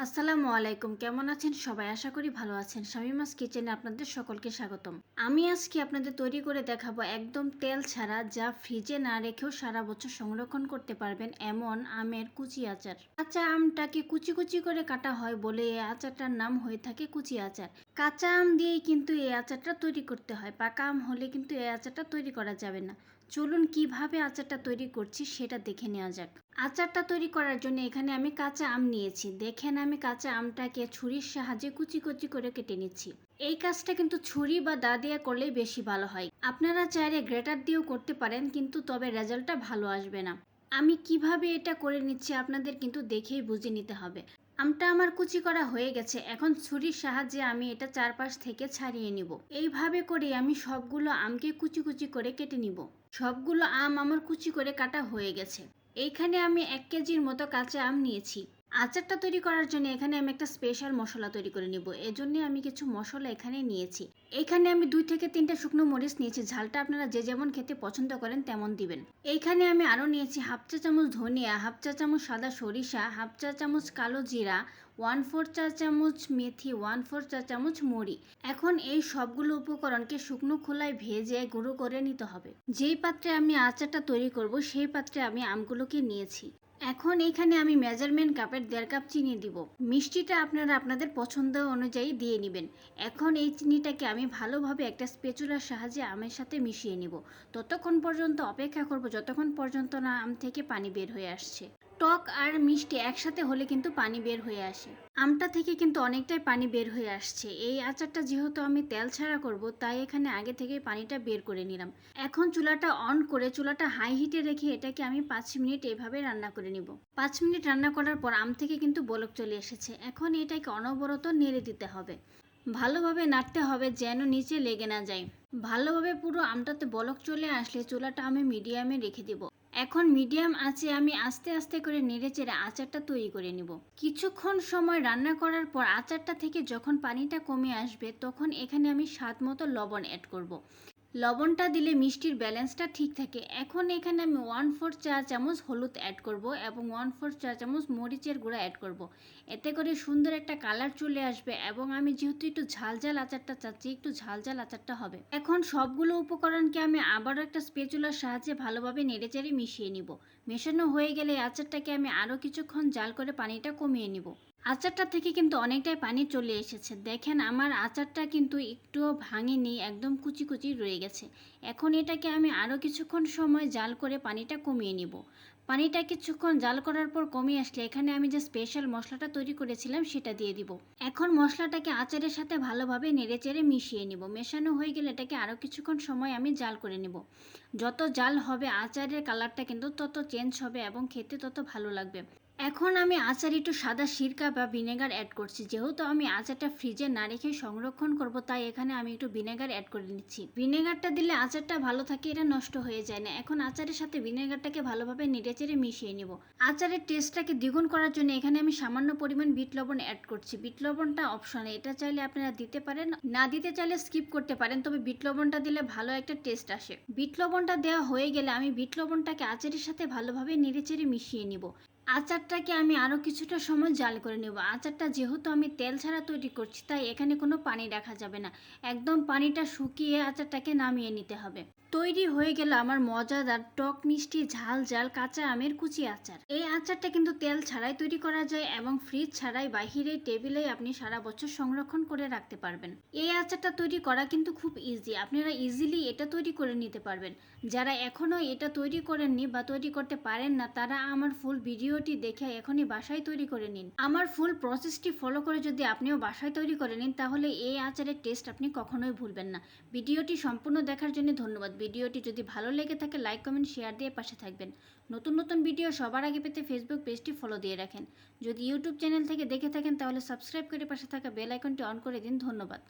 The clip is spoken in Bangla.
আসসালামু আলাইকুম, কেমন আছেন সবাই? আশা করি ভালো আছেন। শামিমাস কিচেনে আপনাদের সকলকে স্বাগতম। আমি আজকে আপনাদের তৈরি করে দেখাবো একদম তেল ছাড়া, যা ফ্রিজে না রেখেও সারা বছর সংরক্ষণ করতে পারবেন এমন আমের কুচি আচার। কাঁচা আমটাকে কুচি কুচি করে কাটা হয় বলে এই আচারটার নাম হয়ে থাকে কুচি আচার। কাঁচা আম দিয়েই কিন্তু এই আচারটা তৈরি করতে হয়, পাকা আম হলে কিন্তু এই আচারটা তৈরি করা যাবে না। চলুন কিভাবে আচারটা তৈরি করছি সেটা দেখে নেওয়া যাক। আচারটা তৈরি করার জন্য এখানে আমি কাঁচা আম নিয়েছি। দেখেন আমি কাঁচা আমটাকে ছুরির সাহায্যে কুচি কুচি করে কেটে নিচ্ছি। এই কাজটা কিন্তু ছুরি বা দা দিয়ে করলেই বেশি ভালো হয়। আপনারা চাইলে গ্রেটার দিয়েও করতে পারেন, কিন্তু তবে রেজাল্টটা ভালো আসবে না। আমি কিভাবে এটা করে নিচ্ছি আপনাদের কিন্তু দেখেই বুঝে নিতে হবে। আমটা আমার কুচি করা হয়ে গেছে। এখন ছুরির সাহায্যে আমি এটা চারপাশ থেকে ছাড়িয়ে নিব। এইভাবে করে আমি সবগুলো আমকে কুচি কুচি করে কেটে নিব। সবগুলো আম আমার কুচি করে কাটা হয়ে গেছে। এইখানে আমি 1 কেজির মতো কাঁচা আম নিয়েছি। আচারটা তৈরি করার জন্য এখানে আমি একটা স্পেশাল মশলা তৈরি করে নিব। এজন্য আমি কিছু মশলা এখানে নিয়েছি। এখানে আমি 2 থেকে 3টা শুকনো মরিচ নিয়েছি। ঝালটা আপনারা যে যেমন খেতে পছন্দ করেন তেমন দিবেন। এইখানে আমি আরও নিয়েছি হাফ চা চামচ ধনিয়া, হাফ চা চামচ সাদা সরিষা, হাফ চা চামচ কালো জিরা, 1/4 চা চামচ মেথি, 1/4 চা চামচ মরি। এখন এই সবগুলো উপকরণকে শুকনো খোলায় ভেজে গুঁড়ো করে নিতে হবে। যেই পাত্রে আমি আচারটা তৈরি করব সেই পাত্রে আমি আমগুলোকে নিয়েছি। এখন এখানে আমি মেজারমেন্ট কাপের 1.5 কাপ চিনি দিব। মিষ্টিটা আপনারা আপনাদের পছন্দ অনুযায়ী দিয়ে নেবেন। এখন এই চিনিটাকে আমি ভালোভাবে একটা স্প্যাচুলার সাহায্যে আমের সাথে মিশিয়ে নিব। ততক্ষণ পর্যন্ত অপেক্ষা করব যতক্ষণ পর্যন্ত না আম থেকে পানি বের হয়ে আসছে। টক আর মিষ্টি একসাথে হলে কিন্তু পানি বের হয়ে আসে। আমটা থেকে কিন্তু অনেকটাই পানি বের হয়ে আসছে। এই আচারটা যেহেতু আমি তেল ছাড়া করব, তাই এখানে আগে থেকে পানিটা বের করে নিলাম। এখন চুলাটা অন করে চুলাটা হাই হিটে রেখে এটাকে আমি 5 মিনিট এভাবে রান্না করে নিব। 5 মিনিট রান্না করার পর আম থেকে কিন্তু বলক চলে এসেছে। এখন এটাকে অনবরত নেড়ে দিতে হবে। ভালোভাবে নাড়তে হবে যেন নিচে লেগে না যায়। ভালোভাবে পুরো আমটাতে বলক চলে আসলে চুলাটা আমি মিডিয়ামে রেখে দিব। এখন মিডিয়াম আঁচে আমি আস্তে আস্তে করে নেড়েচেড়ে আচারটা তৈরি করে নিব। কিছুক্ষণ সময় রান্না করার পর আচারটা থেকে যখন পানিটা কমে আসবে তখন এখানে আমি স্বাদ মতো লবণ অ্যাড করব। লবণটা দিলে মিষ্টির ব্যালেন্সটা ঠিক থাকে। এখন এখানে আমি 1/4 চা চামচ হলুদ অ্যাড করব এবং 1/4 চা চামচ মরিচের গুঁড়া অ্যাড করব। এতে করে সুন্দর একটা কালার চলে আসবে এবং আমি যেহেতু একটু ঝালঝাল আচারটা চাচ্ছি, একটু ঝালঝাল আচারটা হবে। এখন সবগুলো উপকরণকে আমি আবারও একটা স্প্যাচুলার সাহায্যে ভালোভাবে নেড়েচেড়ে মিশিয়ে নিব। মেশানো হয়ে গেলে আচারটাকে আমি আরও কিছুক্ষণ জাল করে পানিটা কমিয়ে নিব। আচারটা থেকে কিন্তু অনেকটাই পানি চলে এসেছে। দেখেন আমার আচারটা কিন্তু একটুও ভাঙেনি, একদম কুচি কুচি রয়ে গেছে। এখন এটাকে আমি আরও কিছুক্ষণ সময় জাল করে পানিটা কমিয়ে নিব। পানিটা কিছুক্ষণ জাল করার পর কমে আসলে এখানে আমি যে স্পেশাল মশলাটা তৈরি করেছিলাম সেটা দিয়ে দিব। এখন মশলাটাকে আচারের সাথে ভালোভাবে নেড়েচেড়ে মিশিয়ে নিব। মেশানো হয়ে গেলে এটাকে আরও কিছুক্ষণ সময় আমি জাল করে নিব। যত জাল হবে আচারের কালারটা কিন্তু তত চেঞ্জ হবে এবং খেতে তত ভালো লাগবে। এখন আমি আচারে একটু সাদা সিরকা বা ভিনেগার অ্যাড করছি। যেহেতু আমি আচারটা ফ্রিজে না রেখে সংরক্ষণ করব, তাই এখানে আমি একটু ভিনেগার অ্যাড করে নিচ্ছি। ভিনেগারটা দিলে আচারটা ভালো থাকে, এটা নষ্ট হয়ে যায় না। এখন আচারের সাথে ভিনেগারটাকে ভালোভাবে নেড়েচেড়ে মিশিয়ে নিব। আচারের টেস্টটাকে দ্বিগুণ করার জন্য এখানে আমি সামান্য পরিমাণ বিট লবণ অ্যাড করছি। বিট লবণটা অপশনাল, এটা চাইলে আপনারা দিতে পারেন, না দিতে চাইলে স্কিপ করতে পারেন, তবে বিট লবণটা দিলে ভালো একটা টেস্ট আসে। বিট লবণটা দেওয়া হয়ে গেলে আমি বিট লবণটাকে আচারের সাথে ভালোভাবে নেড়েচেড়ে মিশিয়ে নিব। আচারটাকে আমি আরও কিছুটা সময় জাল করে নেব। আচারটা যেহেতু আমি তেল ছাড়া তৈরি করছি, তাই এখানে কোনো পানি রাখা যাবে না। একদম পানিটা শুকিয়ে আচারটাকে নামিয়ে নিতে হবে। তৈরি হয়ে গেল আমার মজাদার টক মিষ্টি ঝাল ঝাল কাঁচা আমের কুচি আচার। এই আচারটা কিন্তু তেল ছাড়াই তৈরি করা যায় এবং ফ্রিজ ছাড়াই বাহিরে টেবিলে আপনি সারা বছর সংরক্ষণ করে রাখতে পারবেন। এই আচারটা তৈরি করা কিন্তু খুব ইজি, আপনারা ইজিলি এটা তৈরি করে নিতে পারবেন। যারা এখনও এটা তৈরি করেননি বা তৈরি করতে পারেন না, তারা আমার ফুল ভিডিওটি দেখে এখনই বাসায় তৈরি করে নিন। আমার ফুল প্রসেসটি ফলো করে যদি আপনিও বাসায় তৈরি করে নিন, তাহলে এই আচারের টেস্ট আপনি কখনোই ভুলবেন না। ভিডিওটি সম্পূর্ণ দেখার জন্য ধন্যবাদ। ভিডিওটি যদি ভালো লেগে থাকে লাইক কমেন্ট শেয়ার দিয়ে পাশে থাকবেন। নতুন নতুন ভিডিও সবার আগে পেতে ফেসবুক পেজটি ফলো দিয়ে রাখেন। যদি ইউটিউব চ্যানেল থেকে দেখে থাকেন তাহলে সাবস্ক্রাইব করে পাশে থাকা বেল আইকনটি অন করে দিন। ধন্যবাদ।